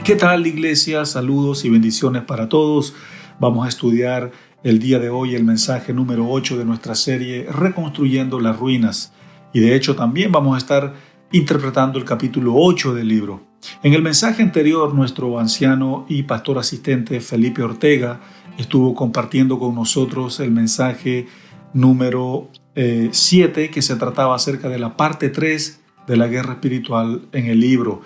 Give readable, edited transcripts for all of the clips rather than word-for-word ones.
¿Qué tal, iglesia? Saludos y bendiciones para todos. Vamos a estudiar el día de hoy el mensaje número 8 de nuestra serie Reconstruyendo las Ruinas. Y de hecho también vamos a estar interpretando el capítulo 8 del libro. En el mensaje anterior, nuestro anciano y pastor asistente Felipe Ortega estuvo compartiendo con nosotros el mensaje número 7, que se trataba acerca de la parte 3 de la guerra espiritual en el libro.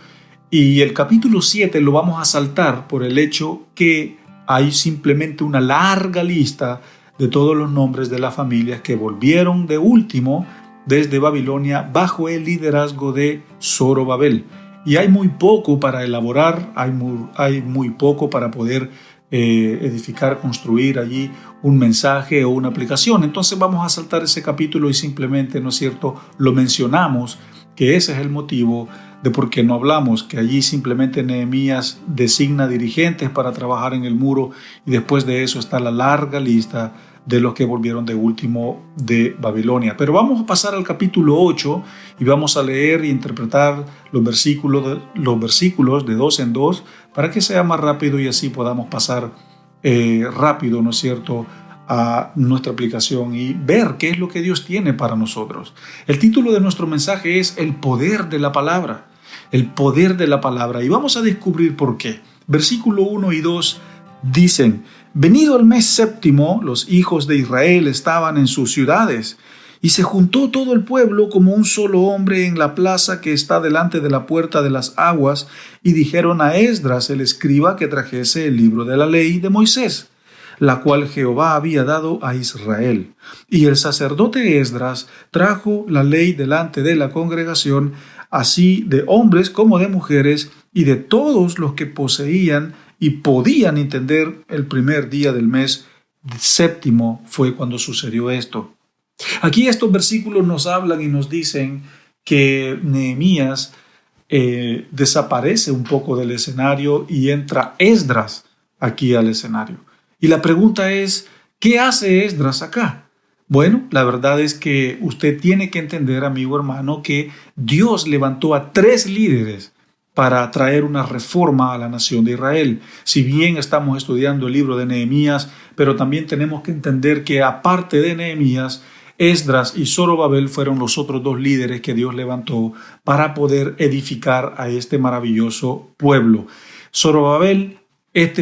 Y el capítulo 7 lo vamos a saltar por el hecho que hay simplemente una larga lista de todos los nombres de las familias que volvieron de último desde Babilonia bajo el liderazgo de Zorobabel. Y hay muy poco para elaborar, hay muy poco para poder edificar, construir allí un mensaje o una aplicación. Entonces vamos a saltar ese capítulo y simplemente, ¿no es cierto?, lo mencionamos, que ese es el motivo de por qué no hablamos, que allí simplemente Nehemías designa dirigentes para trabajar en el muro y después de eso está la larga lista de los que volvieron de último de Babilonia. Pero vamos a pasar al capítulo 8 y vamos a leer e interpretar los versículos de dos en dos para que sea más rápido y así podamos pasar rápido, ¿no es cierto?, a nuestra aplicación y ver qué es lo que Dios tiene para nosotros. El título de nuestro mensaje es El poder de la palabra. El poder de la palabra. Y vamos a descubrir por qué. Versículo 1 y 2 dicen: Venido el mes séptimo, los hijos de Israel estaban en sus ciudades, y se juntó todo el pueblo como un solo hombre en la plaza que está delante de la puerta de las aguas, y dijeron a Esdras el escriba que trajese el libro de la ley de Moisés, la cual Jehová había dado a Israel. Y el sacerdote Esdras trajo la ley delante de la congregación, así de hombres como de mujeres, y de todos los que poseían y podían entender. El primer día del mes séptimo fue cuando sucedió esto. Aquí estos versículos nos hablan y nos dicen que Nehemías desaparece un poco del escenario y entra Esdras aquí al escenario. Y la pregunta es, ¿qué hace Esdras acá? Bueno, la verdad es que usted tiene que entender, amigo hermano, que Dios levantó a 3 líderes para traer una reforma a la nación de Israel. Si bien estamos estudiando el libro de Nehemías, pero también tenemos que entender que aparte de Nehemías, Esdras y Zorobabel fueron los otros 2 líderes que Dios levantó para poder edificar a este maravilloso pueblo. Zorobabel,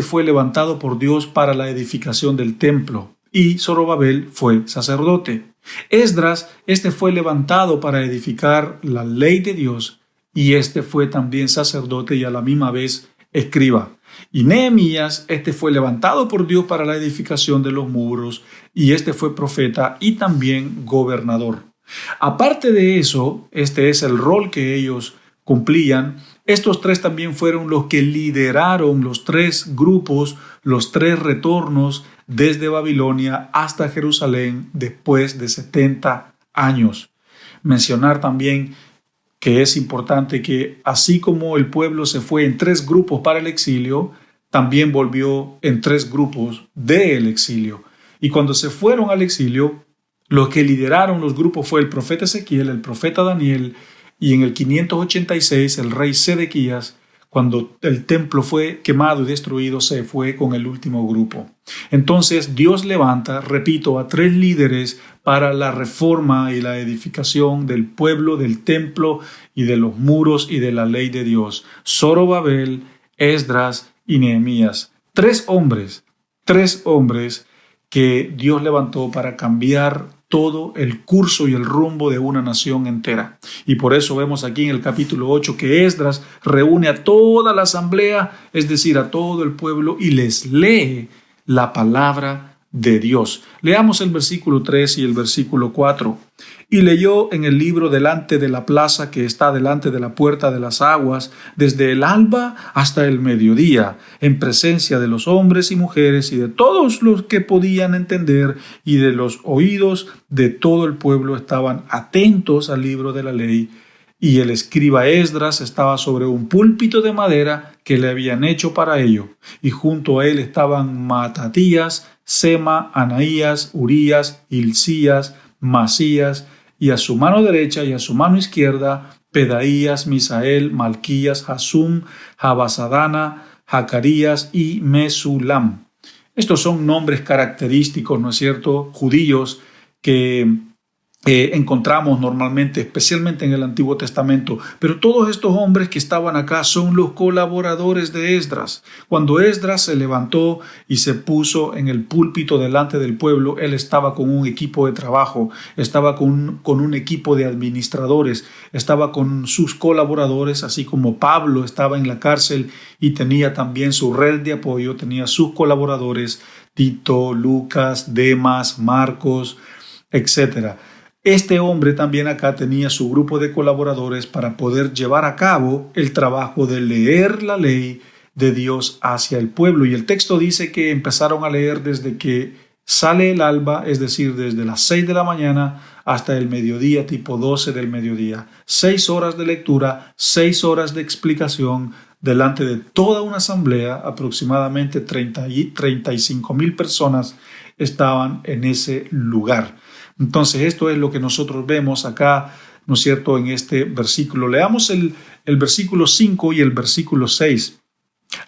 fue levantado por Dios para la edificación del templo, y Zorobabel fue sacerdote. Esdras, fue levantado para edificar la ley de Dios, y fue también sacerdote y a la misma vez escriba. Y Nehemías, fue levantado por Dios para la edificación de los muros, y fue profeta y también gobernador. Aparte de eso, es el rol que ellos cumplían. Estos 3 también fueron los que lideraron los 3 grupos, los 3 retornos desde Babilonia hasta Jerusalén después de 70 años. Mencionar también que es importante que así como el pueblo se fue en 3 grupos para el exilio, también volvió en 3 grupos del exilio. Y cuando se fueron al exilio, los que lideraron los grupos fue el profeta Ezequiel, el profeta Daniel, y en el 586 el rey Sedequías, cuando el templo fue quemado y destruido, se fue con el último grupo. Entonces Dios levanta, repito, a 3 líderes para la reforma y la edificación del pueblo, del templo y de los muros y de la ley de Dios: Zorobabel, Esdras y Nehemías. 3 hombres que Dios levantó para cambiar todo el curso y el rumbo de una nación entera. Y por eso vemos aquí en el capítulo 8 que Esdras reúne a toda la asamblea, es decir, a todo el pueblo, y les lee la palabra de Dios. Leamos el versículo 3 y el versículo 4. Y leyó en el libro delante de la plaza que está delante de la puerta de las aguas, desde el alba hasta el mediodía, en presencia de los hombres y mujeres y de todos los que podían entender, y de los oídos de todo el pueblo estaban atentos al libro de la ley. Y el escriba Esdras estaba sobre un púlpito de madera que le habían hecho para ello, y junto a él estaban Matatías, Sema, Anaías, Urías, Hilcías, Masías, y a su mano derecha y a su mano izquierda Pedaías, Misael, Malquías, Hasum, Jabasadana, Jacarías y Mesulam. Estos son nombres característicos, ¿no es cierto?, judíos que encontramos normalmente, especialmente en el Antiguo Testamento. Pero todos estos hombres que estaban acá son los colaboradores de Esdras. Cuando Esdras se levantó y se puso en el púlpito delante del pueblo, él estaba con un equipo de trabajo, estaba con un equipo de administradores, estaba con sus colaboradores, así como Pablo estaba en la cárcel y tenía también su red de apoyo, tenía sus colaboradores, Tito, Lucas, Demas, Marcos, etc. Este hombre también acá tenía su grupo de colaboradores para poder llevar a cabo el trabajo de leer la ley de Dios hacia el pueblo. Y el texto dice que empezaron a leer desde que sale el alba, es decir, desde las 6 de la mañana hasta el mediodía, tipo 12 del mediodía. 6 horas de lectura, 6 horas de explicación delante de toda una asamblea. Aproximadamente 35,000 personas estaban en ese lugar. Entonces esto es lo que nosotros vemos acá, ¿no es cierto?, en este versículo. Leamos el versículo 5 y el versículo 6.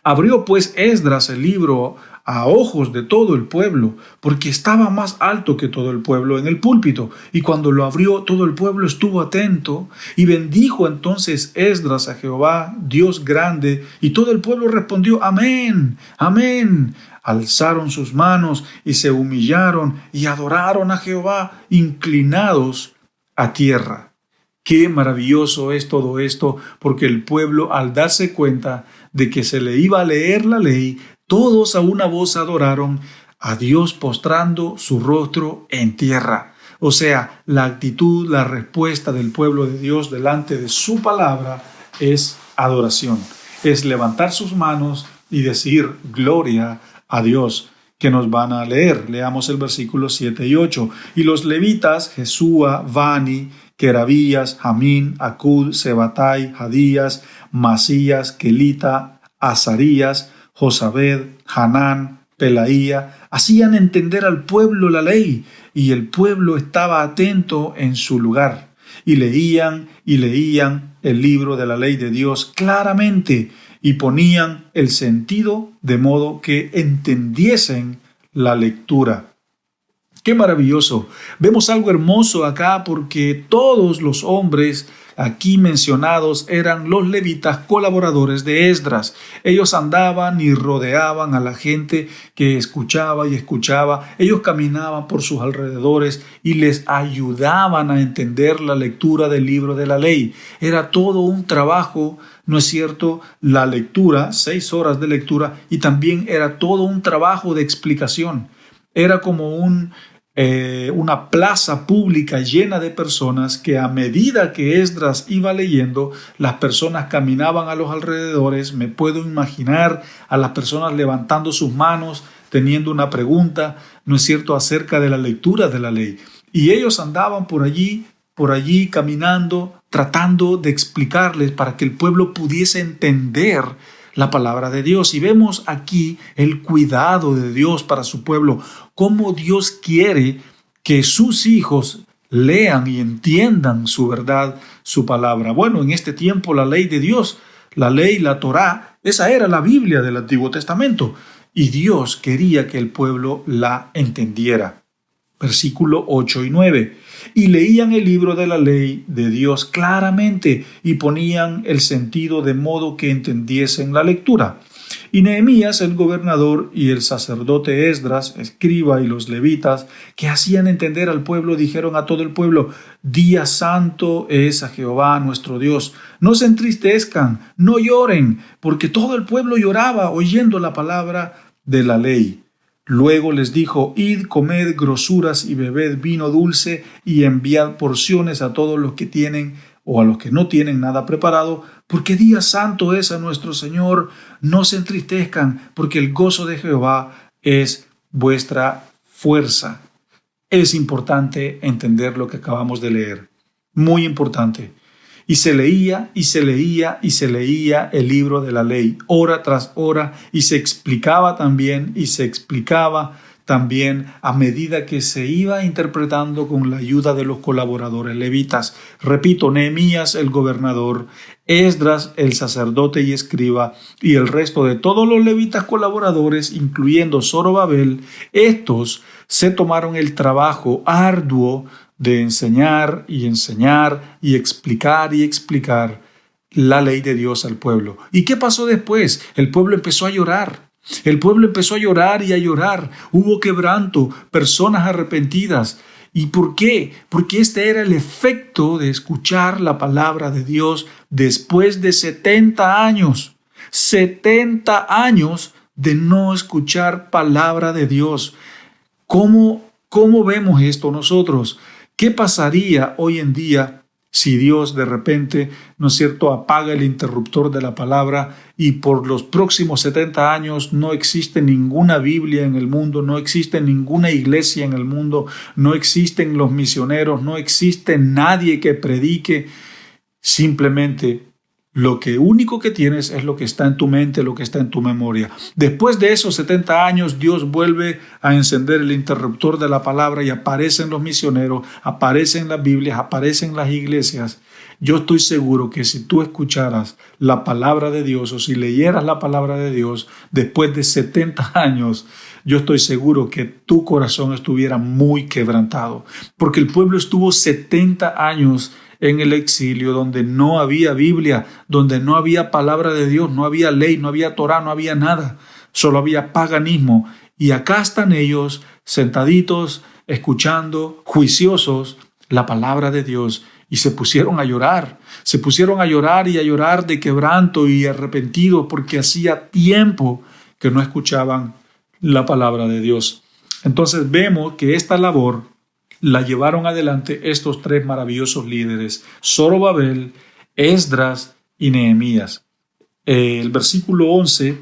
Abrió pues Esdras el libro a ojos de todo el pueblo, porque estaba más alto que todo el pueblo en el púlpito. Y cuando lo abrió, todo el pueblo estuvo atento, y bendijo entonces Esdras a Jehová, Dios grande, y todo el pueblo respondió: amén, amén. Alzaron sus manos y se humillaron y adoraron a Jehová, inclinados a tierra. Qué maravilloso es todo esto, porque el pueblo, al darse cuenta de que se le iba a leer la ley, todos a una voz adoraron a Dios postrando su rostro en tierra. O sea, la actitud, la respuesta del pueblo de Dios delante de su palabra es adoración. Es levantar sus manos y decir gloria a Dios, que nos van a leer. Leamos el versículo 7 y 8. Y los levitas, Jesúa, Bani, Querabías, Jamín, Acud, Sebatai, Jadías, Masías, Kelita, Azarías, Josabed, Hanán, Pelaía, hacían entender al pueblo la ley, y el pueblo estaba atento en su lugar. Y leían el libro de la ley de Dios claramente, y ponían el sentido de modo que entendiesen la lectura. ¡Qué maravilloso! Vemos algo hermoso acá, porque todos los hombres aquí mencionados eran los levitas colaboradores de Esdras. Ellos andaban y rodeaban a la gente que escuchaba y escuchaba. Ellos caminaban por sus alrededores y les ayudaban a entender la lectura del libro de la ley. Era todo un trabajo, ¿no es cierto?, la lectura, 6 horas de lectura, y también era todo un trabajo de explicación. Era como una plaza pública llena de personas que, a medida que Esdras iba leyendo, las personas caminaban a los alrededores. Me puedo imaginar a las personas levantando sus manos, teniendo una pregunta, ¿no es cierto?, acerca de la lectura de la ley. Y ellos andaban por allí caminando, tratando de explicarles para que el pueblo pudiese entender la palabra de Dios. Y vemos aquí el cuidado de Dios para su pueblo, cómo Dios quiere que sus hijos lean y entiendan su verdad, su palabra. Bueno, en este tiempo la ley de Dios, la ley, la Torá, esa era la Biblia del Antiguo Testamento, y Dios quería que el pueblo la entendiera. Versículo 8 y 9. Y leían el libro de la ley de Dios claramente y ponían el sentido de modo que entendiesen la lectura. Y Nehemías, el gobernador, y el sacerdote Esdras, escriba, y los levitas, que hacían entender al pueblo, dijeron a todo el pueblo: día santo es a Jehová nuestro Dios. No se entristezcan, no lloren, porque todo el pueblo lloraba oyendo la palabra de la ley. Luego les dijo: id, comed grosuras y bebed vino dulce, y enviad porciones a todos los que tienen o a los que no tienen nada preparado, porque día santo es a nuestro Señor. No se entristezcan, porque el gozo de Jehová es vuestra fuerza. Es importante entender lo que acabamos de leer. Muy importante. Y se leía el libro de la ley, hora tras hora, y se explicaba también, y se explicaba también a medida que se iba interpretando con la ayuda de los colaboradores levitas. Repito, Nehemías el gobernador, Esdras el sacerdote y escriba y el resto de todos los levitas colaboradores, incluyendo Zorobabel, estos se tomaron el trabajo arduo de enseñar y explicar la ley de Dios al pueblo. ¿Y qué pasó después? El pueblo empezó a llorar. El pueblo empezó a llorar y a llorar. Hubo quebranto, personas arrepentidas. ¿Y por qué? Porque este era el efecto de escuchar la palabra de Dios después de 70 años. 70 años de no escuchar palabra de Dios. ¿Cómo vemos esto nosotros? ¿Qué pasaría hoy en día si Dios de repente, ¿no es cierto?, apaga el interruptor de la palabra y por los próximos 70 años no existe ninguna Biblia en el mundo, no existe ninguna iglesia en el mundo, no existen los misioneros, no existe nadie que predique? Simplemente lo único que tienes es lo que está en tu mente, lo que está en tu memoria. Después de esos 70 años, Dios vuelve a encender el interruptor de la palabra y aparecen los misioneros, aparecen las Biblias, aparecen las iglesias. Yo estoy seguro que si tú escucharas la palabra de Dios o si leyeras la palabra de Dios después de 70 años, yo estoy seguro que tu corazón estuviera muy quebrantado, porque el pueblo estuvo 70 años en el exilio, donde no había Biblia, donde no había palabra de Dios, no había ley, no había Torá, no había nada, solo había paganismo. Y acá están ellos sentaditos, escuchando, juiciosos, la palabra de Dios, y se pusieron a llorar y a llorar de quebranto y arrepentidos, porque hacía tiempo que no escuchaban la palabra de Dios. Entonces vemos que esta labor la llevaron adelante estos tres maravillosos líderes, Zorobabel, Esdras y Nehemías. El versículo 11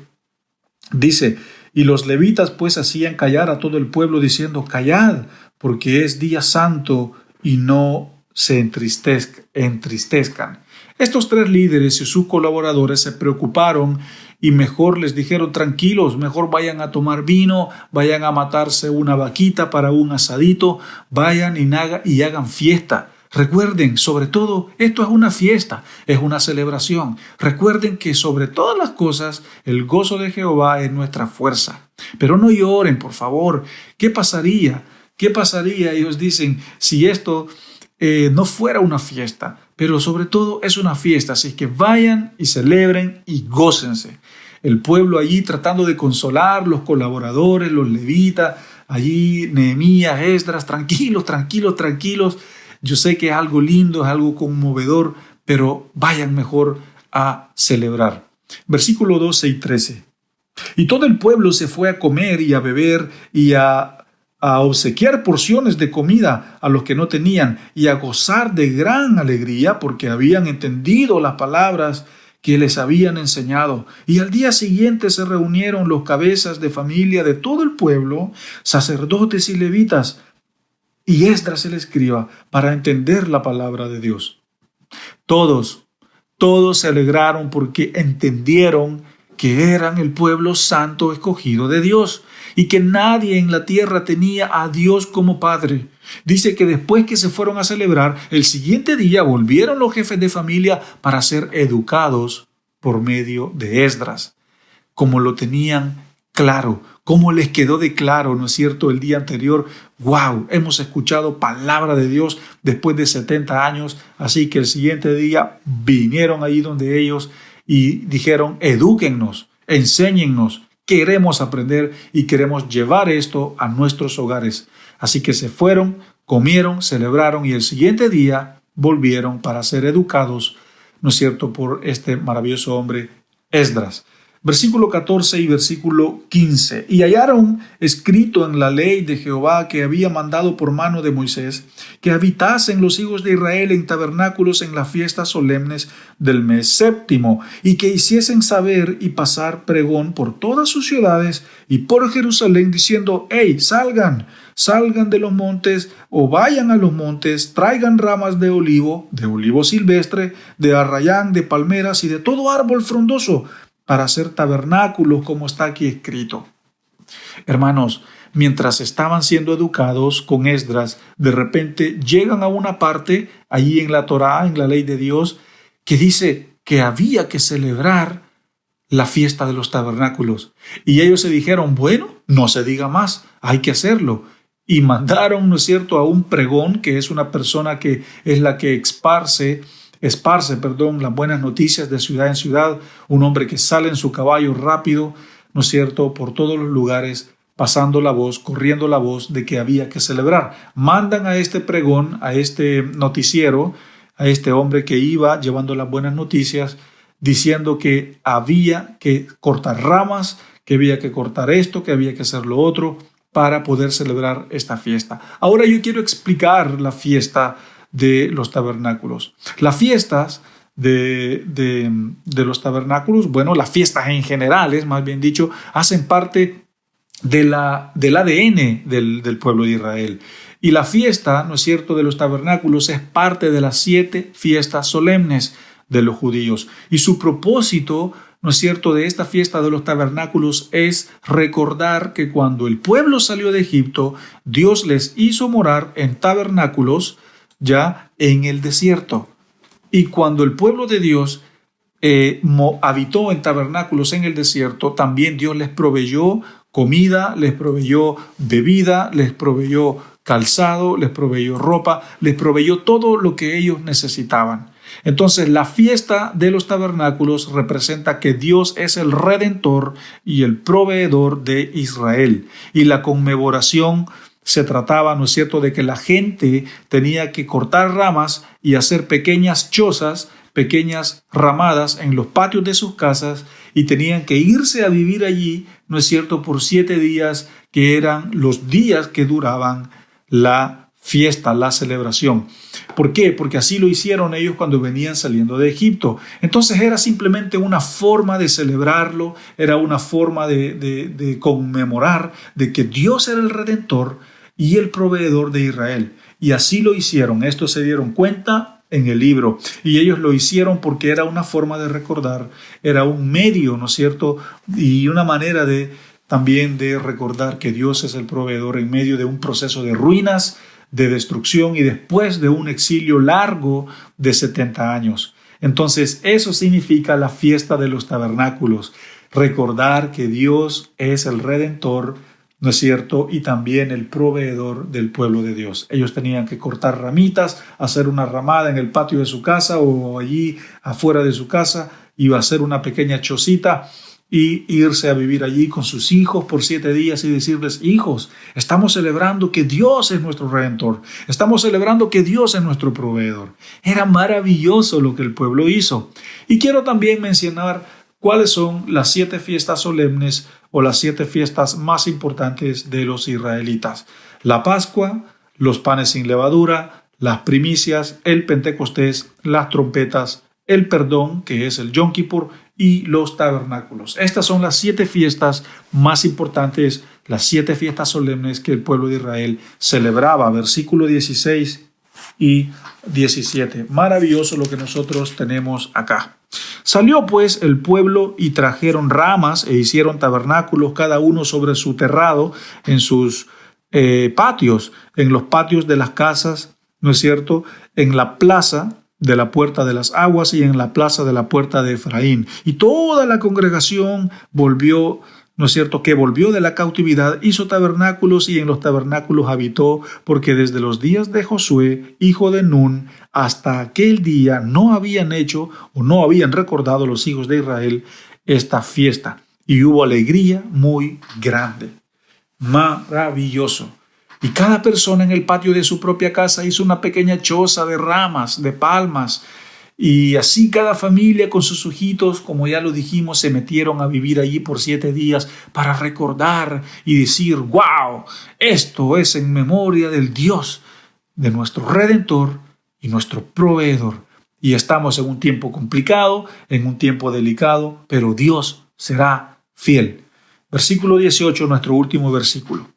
dice: y los levitas pues hacían callar a todo el pueblo diciendo: callad, porque es día santo, y no se entristezcan. Estos tres líderes y sus colaboradores se preocuparon y mejor les dijeron: tranquilos, mejor vayan a tomar vino, vayan a matarse una vaquita para un asadito, vayan y hagan fiesta. Recuerden, sobre todo, esto es una fiesta, es una celebración. Recuerden que sobre todas las cosas, el gozo de Jehová es nuestra fuerza. Pero no lloren, por favor. ¿Qué pasaría? ¿Qué pasaría? Ellos dicen, si esto no fuera una fiesta, pero sobre todo es una fiesta, así que vayan y celebren y gócense. El pueblo allí tratando de consolar, los colaboradores, los levitas, allí Nehemías, Esdras, tranquilos. Yo sé que es algo lindo, es algo conmovedor, pero vayan mejor a celebrar. Versículo 12 y 13. Y todo el pueblo se fue a comer y a beber y a obsequiar porciones de comida a los que no tenían y a gozar de gran alegría porque habían entendido las palabras que les habían enseñado. Y al día siguiente se reunieron los cabezas de familia de todo el pueblo, sacerdotes y levitas, y Esdras el escriba, para entender la palabra de Dios. Todos se alegraron porque entendieron que eran el pueblo santo escogido de Dios y que nadie en la tierra tenía a Dios como Padre. Dice que después que se fueron a celebrar, el siguiente día volvieron los jefes de familia para ser educados por medio de Esdras, como lo tenían claro, como les quedó de claro, ¿no es cierto?, el día anterior. ¡Wow! Hemos escuchado palabra de Dios después de 70 años, así que el siguiente día vinieron allí donde ellos y dijeron: edúquennos, enséñennos, queremos aprender y queremos llevar esto a nuestros hogares. Así que se fueron, comieron, celebraron y el siguiente día volvieron para ser educados, ¿no es cierto?, por este maravilloso hombre Esdras. Versículo 14 y versículo 15. Y hallaron escrito en la ley de Jehová que había mandado por mano de Moisés, que habitasen los hijos de Israel en tabernáculos en las fiestas solemnes del mes séptimo, y que hiciesen saber y pasar pregón por todas sus ciudades y por Jerusalén, diciendo: hey, salgan de los montes o vayan a los montes, traigan ramas de olivo silvestre, de arrayán, de palmeras y de todo árbol frondoso, para hacer tabernáculos, como está aquí escrito. Hermanos, mientras estaban siendo educados con Esdras, de repente llegan a una parte allí en la Torá, en la ley de Dios, que dice que había que celebrar la fiesta de los tabernáculos. Y ellos se dijeron, bueno, no se diga más, hay que hacerlo. Y mandaron, ¿no es cierto?, a un pregón, que es una persona que es la que esparce las buenas noticias de ciudad en ciudad, un hombre que sale en su caballo rápido, ¿no es cierto?, por todos los lugares, pasando la voz, corriendo la voz de que había que celebrar. Mandan a este pregón, a este noticiero, a este hombre que iba llevando las buenas noticias, diciendo que había que cortar ramas, que había que cortar esto, que había que hacer lo otro para poder celebrar esta fiesta. Ahora yo quiero explicar la fiesta de los tabernáculos. Las fiestas de los tabernáculos, bueno, las fiestas en general, más bien dicho, hacen parte del ADN del pueblo de Israel. Y la fiesta, ¿no es cierto?, de los tabernáculos es parte de las 7 fiestas solemnes de los judíos. Y su propósito, ¿no es cierto?, de esta fiesta de los tabernáculos es recordar que cuando el pueblo salió de Egipto, Dios les hizo morar en tabernáculos ya en el desierto. Y cuando el pueblo de Dios habitó en tabernáculos en el desierto, también Dios les proveyó comida, les proveyó bebida, les proveyó calzado, les proveyó ropa, les proveyó todo lo que ellos necesitaban. Entonces, la fiesta de los tabernáculos representa que Dios es el redentor y el proveedor de Israel. Y la conmemoración se trataba, ¿no es cierto?, de que la gente tenía que cortar ramas y hacer pequeñas chozas, pequeñas ramadas en los patios de sus casas, y tenían que irse a vivir allí, ¿no es cierto?, por 7 días, que eran los días que duraban la fiesta, la celebración. ¿Por qué? Porque así lo hicieron ellos cuando venían saliendo de Egipto. Entonces era simplemente una forma de celebrarlo, era una forma de conmemorar de que Dios era el Redentor y el proveedor de Israel. Y así lo hicieron. Esto se dieron cuenta en el libro. Y ellos lo hicieron porque era una forma de recordar, era un medio, ¿no es cierto?, y una manera también de recordar que Dios es el proveedor en medio de un proceso de ruinas, de destrucción y después de un exilio largo de 70 años. Entonces, eso significa la fiesta de los tabernáculos, recordar que Dios es el Redentor, ¿no es cierto?, y también el proveedor del pueblo de Dios. Ellos tenían que cortar ramitas, hacer una ramada en el patio de su casa o allí afuera de su casa, iba a hacer una pequeña chocita y irse a vivir allí con sus hijos por 7 días y decirles: hijos, estamos celebrando que Dios es nuestro Redentor, estamos celebrando que Dios es nuestro proveedor. Era maravilloso lo que el pueblo hizo. Y quiero también mencionar cuáles son las 7 fiestas solemnes o las 7 fiestas más importantes de los israelitas: la Pascua, los panes sin levadura, las primicias, el Pentecostés, las trompetas, el perdón, que es el Yom Kippur, y los tabernáculos. Estas son las 7 fiestas más importantes, las 7 fiestas solemnes que el pueblo de Israel celebraba. Versículo 16 y 17. Maravilloso lo que nosotros tenemos acá. Salió pues el pueblo y trajeron ramas e hicieron tabernáculos, cada uno sobre su terrado, en sus patios, en los patios de las casas, ¿no es cierto?, en la plaza de la puerta de las aguas y en la plaza de la puerta de Efraín. Y toda la congregación volvió, ¿no es cierto?, que volvió de la cautividad, hizo tabernáculos y en los tabernáculos habitó, porque desde los días de Josué, hijo de Nun, hasta aquel día no habían hecho o no habían recordado los hijos de Israel esta fiesta. Y hubo alegría muy grande. Maravilloso. Y cada persona en el patio de su propia casa hizo una pequeña choza de ramas, de palmas. Y así cada familia con sus hijitos, como ya lo dijimos, se metieron a vivir allí por 7 días para recordar y decir: ¡wow! Esto es en memoria del Dios, de nuestro Redentor y nuestro proveedor. Y estamos en un tiempo complicado, en un tiempo delicado, pero Dios será fiel. Versículo 18, nuestro último versículo.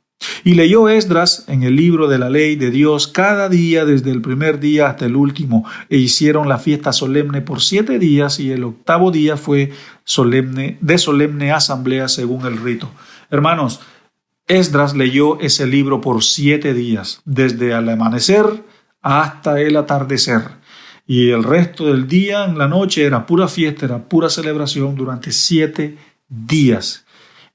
Y leyó Esdras en el libro de la ley de Dios cada día desde el primer día hasta el último, e hicieron la fiesta solemne por 7 días, y el 8º día fue solemne asamblea según el rito. Hermanos, Esdras leyó ese libro por 7 días, desde el amanecer hasta el atardecer. Y el resto del día, en la noche, era pura fiesta, era pura celebración durante 7 días.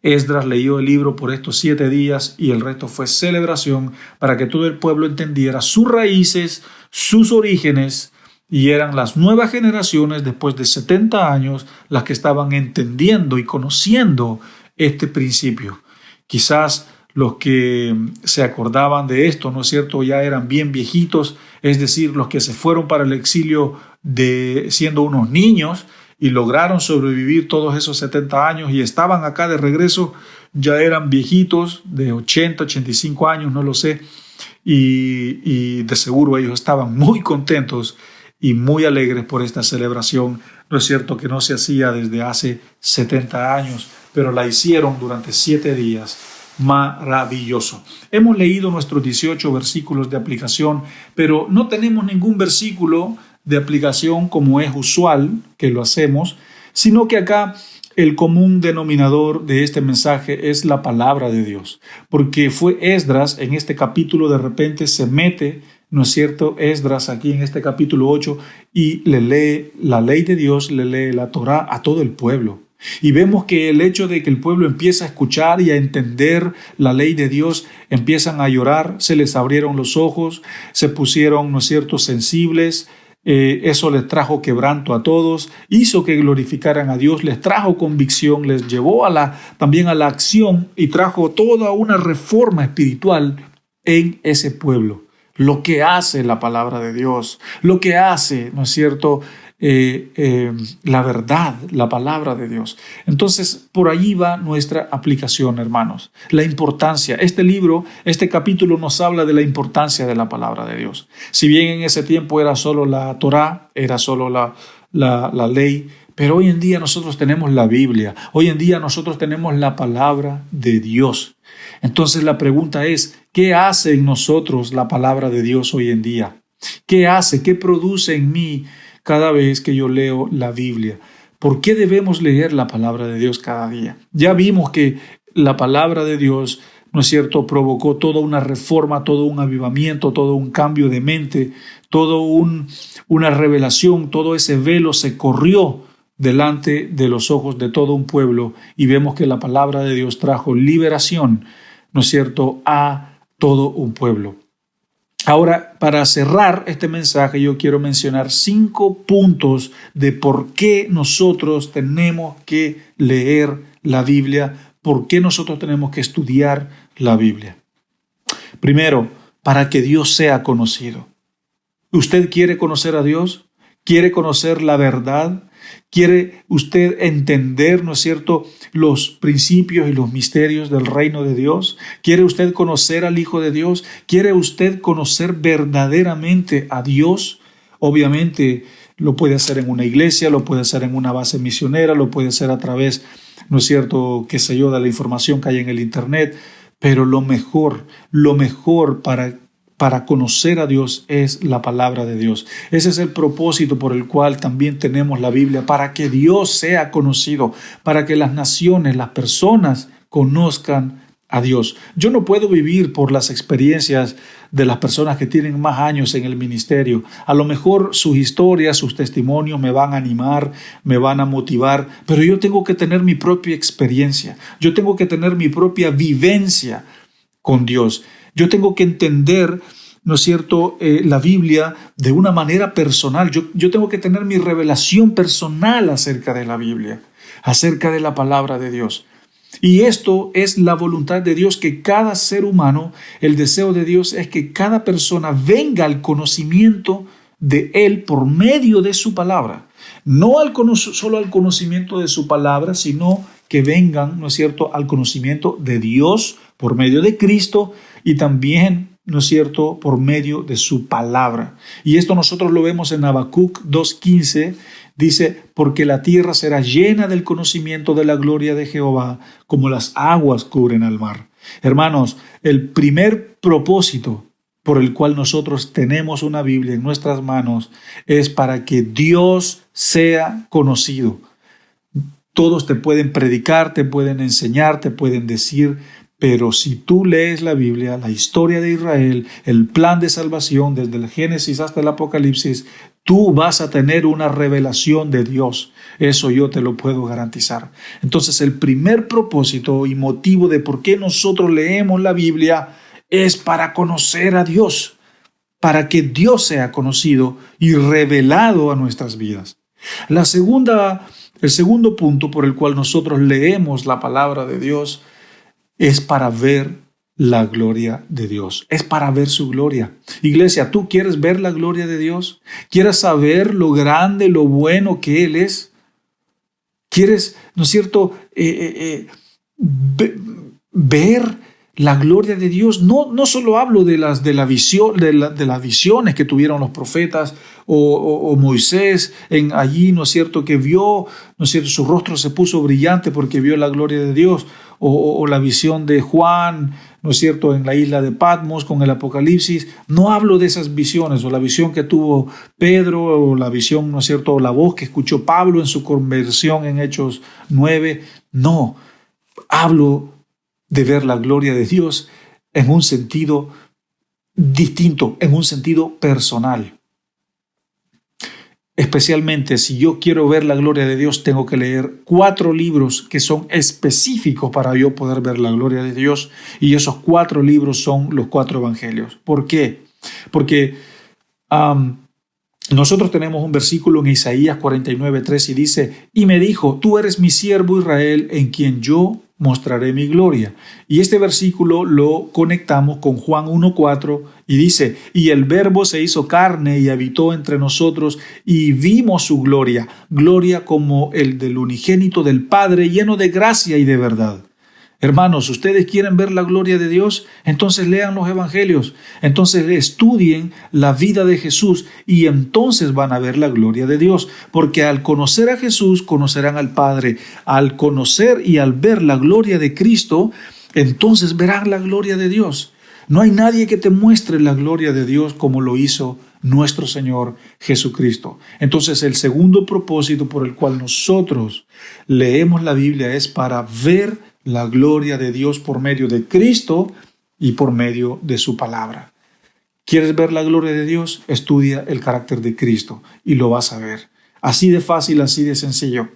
Esdras leyó el libro por estos 7 días y el resto fue celebración para que todo el pueblo entendiera sus raíces, sus orígenes, y eran las nuevas generaciones después de 70 años las que estaban entendiendo y conociendo este principio. Quizás los que se acordaban de esto, ¿no es cierto?, ya eran bien viejitos, es decir, los que se fueron para el exilio siendo unos niños y lograron sobrevivir todos esos 70 años y estaban acá de regreso, ya eran viejitos de 80, 85 años, no lo sé, y de seguro ellos estaban muy contentos y muy alegres por esta celebración, ¿no es cierto?, que no se hacía desde hace 70 años, pero la hicieron durante 7 días. Maravilloso. Hemos leído nuestros 18 versículos de aplicación, pero no tenemos ningún versículo de aplicación como es usual que lo hacemos, sino que acá el común denominador de este mensaje es la palabra de Dios, porque fue Esdras en este capítulo, de repente se mete, ¿no es cierto?, Esdras aquí en este capítulo 8 y le lee la ley de Dios, le lee la Torá a todo el pueblo. Y vemos que el hecho de que el pueblo empieza a escuchar y a entender la ley de Dios, empiezan a llorar, se les abrieron los ojos, se pusieron, ¿no es cierto?, sensibles. Eso les trajo quebranto a todos, hizo que glorificaran a Dios, les trajo convicción, les llevó también a la acción y trajo toda una reforma espiritual en ese pueblo. Lo que hace la palabra de Dios, lo que hace, ¿no es cierto?, la verdad, la palabra de Dios. Entonces, por allí va nuestra aplicación, hermanos. La importancia. Este libro, este capítulo nos habla de la importancia de la palabra de Dios. Si bien en ese tiempo era solo la Torá, era solo la ley, pero hoy en día nosotros tenemos la Biblia. Hoy en día nosotros tenemos la palabra de Dios. Entonces la pregunta es, ¿qué hace en nosotros la palabra de Dios hoy en día? ¿Qué hace? ¿Qué produce en mí cada vez que yo leo la Biblia? ¿Por qué debemos leer la palabra de Dios cada día? Ya vimos que la palabra de Dios, ¿no es cierto?, provocó toda una reforma, todo un avivamiento, todo un cambio de mente, una revelación, todo ese velo se corrió delante de los ojos de todo un pueblo y vemos que la palabra de Dios trajo liberación, ¿no es cierto?, a todo un pueblo. Ahora, para cerrar este mensaje, yo quiero mencionar 5 puntos de por qué nosotros tenemos que leer la Biblia, por qué nosotros tenemos que estudiar la Biblia. Primero, para que Dios sea conocido. ¿Usted quiere conocer a Dios? ¿Quiere conocer la verdad? ¿Quiere usted entender, ¿no es cierto?, los principios y los misterios del reino de Dios? ¿Quiere usted conocer al Hijo de Dios? ¿Quiere usted conocer verdaderamente a Dios? Obviamente lo puede hacer en una iglesia, lo puede hacer en una base misionera, lo puede hacer a través, ¿no es cierto?, qué sé yo, de la información que hay en el Internet. Pero lo mejor para conocer a Dios es la palabra de Dios. Ese es el propósito por el cual también tenemos la Biblia, para que Dios sea conocido, para que las naciones, las personas conozcan a Dios. Yo no puedo vivir por las experiencias de las personas que tienen más años en el ministerio. A lo mejor sus historias, sus testimonios me van a animar, me van a motivar, pero yo tengo que tener mi propia experiencia. Yo tengo que tener mi propia vivencia con Dios. Yo tengo que entender, ¿no es cierto?, la Biblia de una manera personal. Yo tengo que tener mi revelación personal acerca de la Biblia, acerca de la palabra de Dios. Y esto es la voluntad de Dios, que cada ser humano, el deseo de Dios es que cada persona venga al conocimiento de Él por medio de su palabra. No solo al conocimiento de su palabra, sino que vengan, ¿no es cierto?, al conocimiento de Dios por medio de Cristo y también, ¿no es cierto?, por medio de su palabra. Y esto nosotros lo vemos en Habacuc 2:15, dice, porque la tierra será llena del conocimiento de la gloria de Jehová, como las aguas cubren al mar. Hermanos, el primer propósito por el cual nosotros tenemos una Biblia en nuestras manos es para que Dios sea conocido. Todos te pueden predicar, te pueden enseñar, te pueden decir, Pero si tú lees la Biblia, la historia de Israel, el plan de salvación desde el Génesis hasta el Apocalipsis, tú vas a tener una revelación de Dios. Eso yo te lo puedo garantizar. Entonces, el primer propósito y motivo de por qué nosotros leemos la Biblia es para conocer a Dios, para que Dios sea conocido y revelado a nuestras vidas. El segundo punto por el cual nosotros leemos la palabra de Dios es para ver la gloria de Dios, es para ver su gloria. Iglesia, ¿tú quieres ver la gloria de Dios? ¿Quieres saber lo grande, lo bueno que Él es? ¿Quieres, no es cierto, ver la gloria de Dios? No solo hablo de las visiones que tuvieron los profetas o Moisés allí, ¿no es cierto?, que vio, ¿no es cierto?, su rostro se puso brillante porque vio la gloria de Dios, o la visión de Juan, ¿no es cierto?, en la isla de Patmos con el Apocalipsis. No hablo de esas visiones, o la visión que tuvo Pedro, o la visión, ¿no es cierto?, o la voz que escuchó Pablo en su conversión en Hechos 9. No, hablo de ver la gloria de Dios en un sentido distinto, en un sentido personal. Especialmente si yo quiero ver la gloria de Dios, tengo que leer 4 libros que son específicos para yo poder ver la gloria de Dios, y esos 4 libros son los 4 evangelios. ¿Por qué? Porque nosotros tenemos un versículo en Isaías 49:3 y dice: y me dijo, tú eres mi siervo Israel, en quien yo mostraré mi gloria. Y este versículo lo conectamos con Juan 1:4 y dice: y el Verbo se hizo carne y habitó entre nosotros, y vimos su gloria, gloria como el del unigénito del Padre, lleno de gracia y de verdad. Hermanos, ¿ustedes quieren ver la gloria de Dios? Entonces lean los evangelios, entonces estudien la vida de Jesús, y entonces van a ver la gloria de Dios, porque al conocer a Jesús conocerán al Padre. Al conocer y al ver la gloria de Cristo, entonces verán la gloria de Dios. No hay nadie que te muestre la gloria de Dios como lo hizo nuestro Señor Jesucristo. Entonces, el segundo propósito por el cual nosotros leemos la Biblia es para ver la gloria de Dios por medio de Cristo y por medio de su palabra. ¿Quieres ver la gloria de Dios? Estudia el carácter de Cristo y lo vas a ver. Así de fácil, así de sencillo.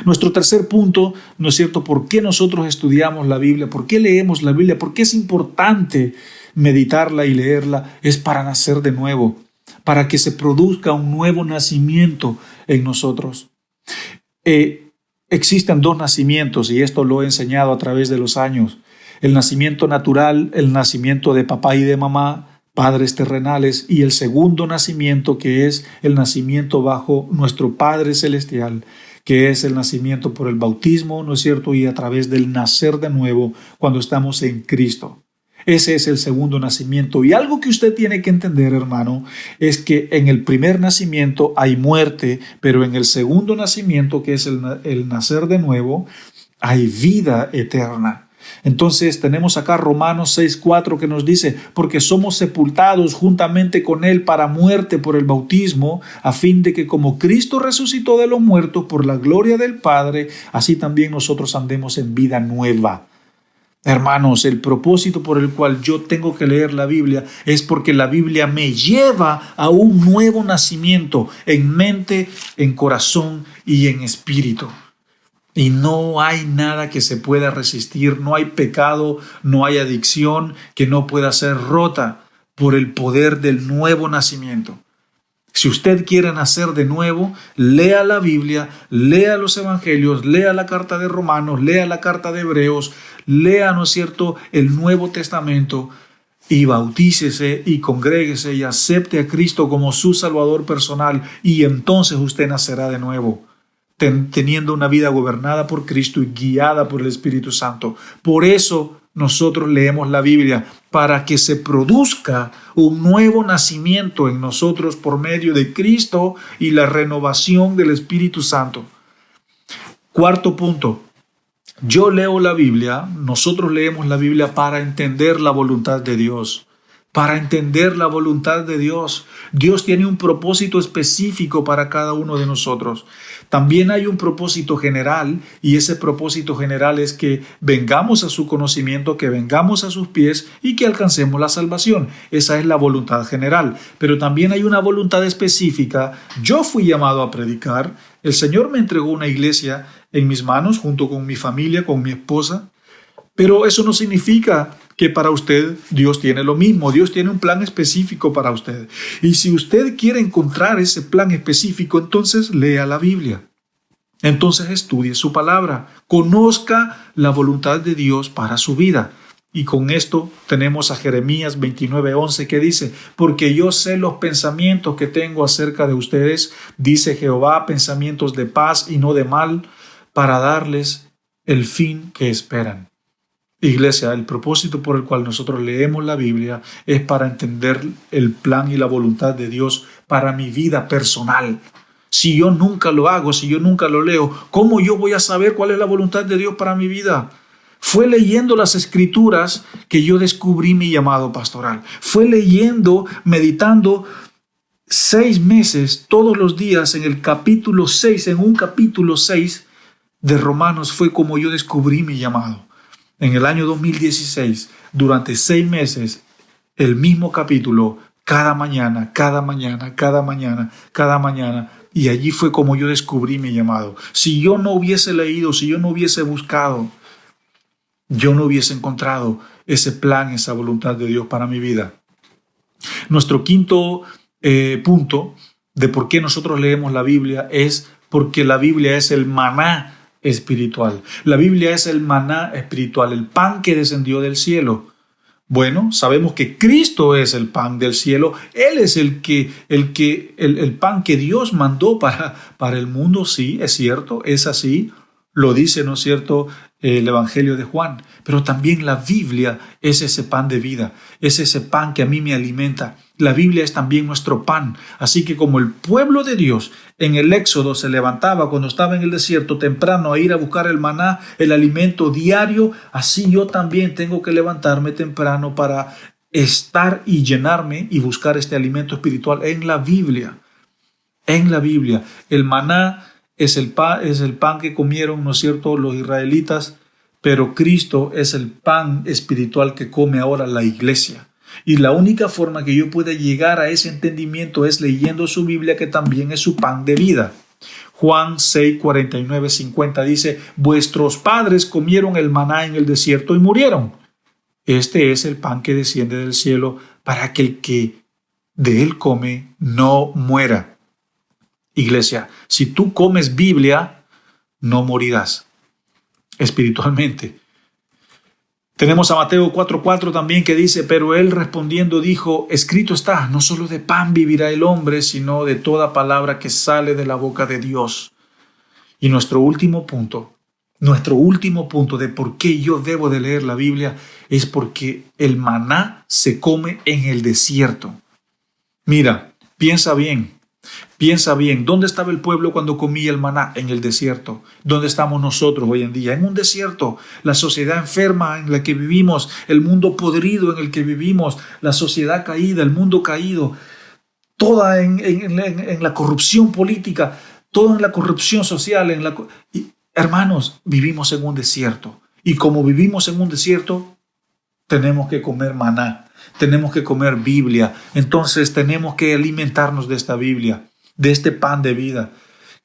Nuestro tercer punto, ¿no es cierto?, ¿por qué nosotros estudiamos la Biblia? ¿Por qué leemos la Biblia? ¿Por qué es importante meditarla y leerla? Es para nacer de nuevo, para que se produzca un nuevo nacimiento en nosotros. Existen 2 nacimientos, y esto lo he enseñado a través de los años: el nacimiento natural, el nacimiento de papá y de mamá, padres terrenales, y el segundo nacimiento, que es el nacimiento bajo nuestro Padre Celestial, que es el nacimiento por el bautismo, ¿no es cierto?, y a través del nacer de nuevo cuando estamos en Cristo. Ese es el segundo nacimiento. Y algo que usted tiene que entender, hermano, es que en el primer nacimiento hay muerte, pero en el segundo nacimiento, que es el nacer de nuevo, hay vida eterna. Entonces tenemos acá Romanos 6:4 que nos dice: porque somos sepultados juntamente con Él para muerte por el bautismo, a fin de que como Cristo resucitó de los muertos por la gloria del Padre, así también nosotros andemos en vida nueva. Hermanos, el propósito por el cual yo tengo que leer la Biblia es porque la Biblia me lleva a un nuevo nacimiento en mente, en corazón y en espíritu. Y no hay nada que se pueda resistir, no hay pecado, no hay adicción que no pueda ser rota por el poder del nuevo nacimiento. Si usted quiere nacer de nuevo, lea la Biblia, lea los evangelios, lea la carta de Romanos, lea la carta de Hebreos, lea, ¿no es cierto?, el Nuevo Testamento, y bautícese y congréguese y acepte a Cristo como su Salvador personal, y entonces usted nacerá de nuevo, teniendo una vida gobernada por Cristo y guiada por el Espíritu Santo. Por eso nosotros leemos la Biblia, para que se produzca un nuevo nacimiento en nosotros por medio de Cristo y la renovación del Espíritu Santo. Cuarto punto, yo leo la Biblia, nosotros leemos la Biblia para entender la voluntad de Dios, para entender la voluntad de Dios. Dios tiene un propósito específico para cada uno de nosotros. También hay un propósito general, y ese propósito general es que vengamos a su conocimiento, que vengamos a sus pies y que alcancemos la salvación. Esa es la voluntad general. Pero también hay una voluntad específica. Yo fui llamado a predicar. El Señor me entregó una iglesia en mis manos junto con mi familia, con mi esposa. Pero eso no significa que para usted Dios tiene lo mismo. Dios tiene un plan específico para usted. Y si usted quiere encontrar ese plan específico, entonces lea la Biblia. Entonces estudie su palabra. Conozca la voluntad de Dios para su vida. Y con esto tenemos a Jeremías 29:11 que dice: porque yo sé los pensamientos que tengo acerca de ustedes, dice Jehová, pensamientos de paz y no de mal, para darles el fin que esperan. Iglesia, el propósito por el cual nosotros leemos la Biblia es para entender el plan y la voluntad de Dios para mi vida personal. Si yo nunca lo hago, si yo nunca lo leo, ¿cómo yo voy a saber cuál es la voluntad de Dios para mi vida? Fue leyendo las Escrituras que yo descubrí mi llamado pastoral. Fue leyendo, meditando 6 meses todos los días en el capítulo 6, en un capítulo 6 de Romanos, fue como yo descubrí mi llamado. En el año 2016, durante 6 meses, el mismo capítulo, cada mañana, y allí fue como yo descubrí mi llamado. Si yo no hubiese leído, si yo no hubiese buscado, yo no hubiese encontrado ese plan, esa voluntad de Dios para mi vida. Nuestro quinto punto de por qué nosotros leemos la Biblia es porque la Biblia es el maná espiritual. La Biblia es el maná espiritual, el pan que descendió del cielo. Bueno, sabemos que Cristo es el pan del cielo. Él es el pan que Dios mandó para el mundo. Sí, es cierto, es así. Lo dice, ¿no es cierto?, el Evangelio de Juan. Pero también la Biblia es ese pan de vida, es ese pan que a mí me alimenta. La Biblia es también nuestro pan. Así que como el pueblo de Dios en el Éxodo se levantaba cuando estaba en el desierto temprano a ir a buscar el maná, el alimento diario, así yo también tengo que levantarme temprano para estar y llenarme y buscar este alimento espiritual en la Biblia. En la Biblia. El maná es el pan que comieron, ¿no es cierto?, los israelitas, pero Cristo es el pan espiritual que come ahora la iglesia. Y la única forma que yo pueda llegar a ese entendimiento es leyendo su Biblia, que también es su pan de vida. Juan 6, 49, 50 dice: vuestros padres comieron el maná en el desierto y murieron. Este es el pan que desciende del cielo para que el que de él come no muera. Iglesia, si tú comes Biblia, no morirás espiritualmente. Tenemos a Mateo 4:4 también que dice: pero él respondiendo dijo: escrito está, no solo de pan vivirá el hombre, sino de toda palabra que sale de la boca de Dios. Y nuestro último punto de por qué yo debo de leer la Biblia es porque el maná se come en el desierto. Mira, piensa bien, ¿dónde estaba el pueblo cuando comía el maná? En el desierto. ¿Dónde estamos nosotros hoy en día? En un desierto. La sociedad enferma en la que vivimos, el mundo podrido en el que vivimos, la sociedad caída, el mundo caído, toda en la corrupción política, toda en la corrupción social. Hermanos, vivimos en un desierto. Y como vivimos en un desierto, tenemos que comer maná. Tenemos que comer Biblia. Entonces tenemos que alimentarnos de esta Biblia, de este pan de vida,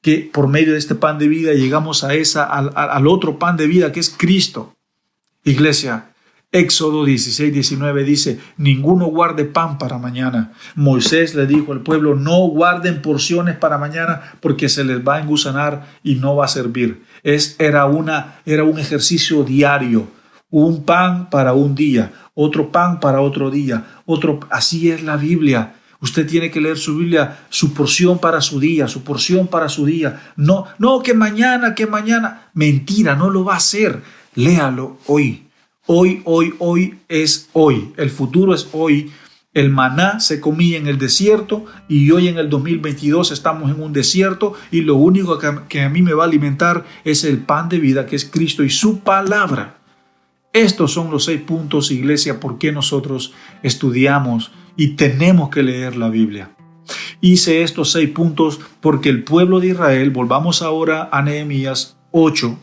que por medio de este pan de vida llegamos al otro pan de vida que es Cristo. Iglesia, Éxodo 16, 19 dice: ninguno guarde pan para mañana. Moisés le dijo al pueblo: no guarden porciones para mañana porque se les va a engusanar y no va a servir. Era un ejercicio diario. Un pan para un día, otro pan para otro día, así es la Biblia. Usted tiene que leer su Biblia, su porción para su día, su porción para su día. No, que mañana. Mentira, no lo va a hacer. Léalo hoy. Hoy es hoy. El futuro es hoy. El maná se comía en el desierto y hoy en el 2022 estamos en un desierto y lo único que a mí me va a alimentar es el pan de vida que es Cristo y su palabra. Estos son los 6 puntos, iglesia, por qué nosotros estudiamos y tenemos que leer la Biblia. Hice estos 6 puntos porque el pueblo de Israel, volvamos ahora a Nehemías 8,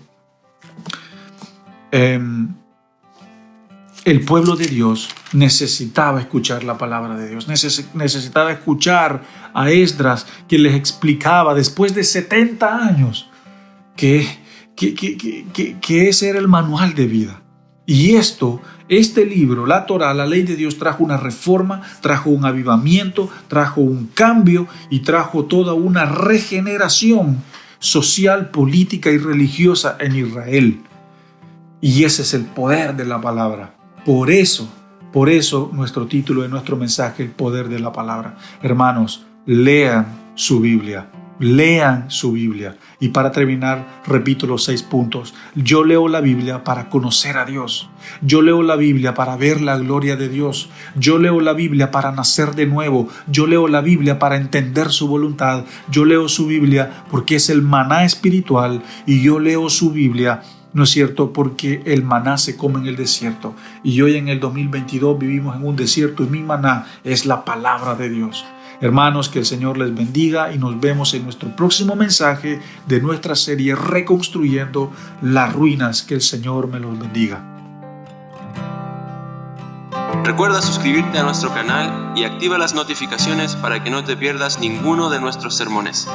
el pueblo de Dios necesitaba escuchar la palabra de Dios, necesitaba escuchar a Esdras, que les explicaba después de 70 años que ese era el manual de vida. Y este libro, la Torá, la ley de Dios, trajo una reforma, trajo un avivamiento, trajo un cambio y trajo toda una regeneración social, política y religiosa en Israel. Y ese es el poder de la palabra. Por eso nuestro título de nuestro mensaje, el poder de la palabra. Hermanos, lean su Biblia. Lean su Biblia. Y para terminar, repito los 6 puntos. Yo leo la Biblia para conocer a Dios. Yo leo la Biblia para ver la gloria de Dios. Yo leo la Biblia para nacer de nuevo. Yo leo la Biblia para entender su voluntad. Yo leo su Biblia porque es el maná espiritual. Y yo leo su Biblia, ¿no es cierto?, porque el maná se come en el desierto. Y hoy en el 2022 vivimos en un desierto y mi maná es la palabra de Dios. Hermanos, que el Señor les bendiga y nos vemos en nuestro próximo mensaje de nuestra serie Reconstruyendo las Ruinas. Que el Señor me los bendiga. Recuerda suscribirte a nuestro canal y activa las notificaciones para que no te pierdas ninguno de nuestros sermones.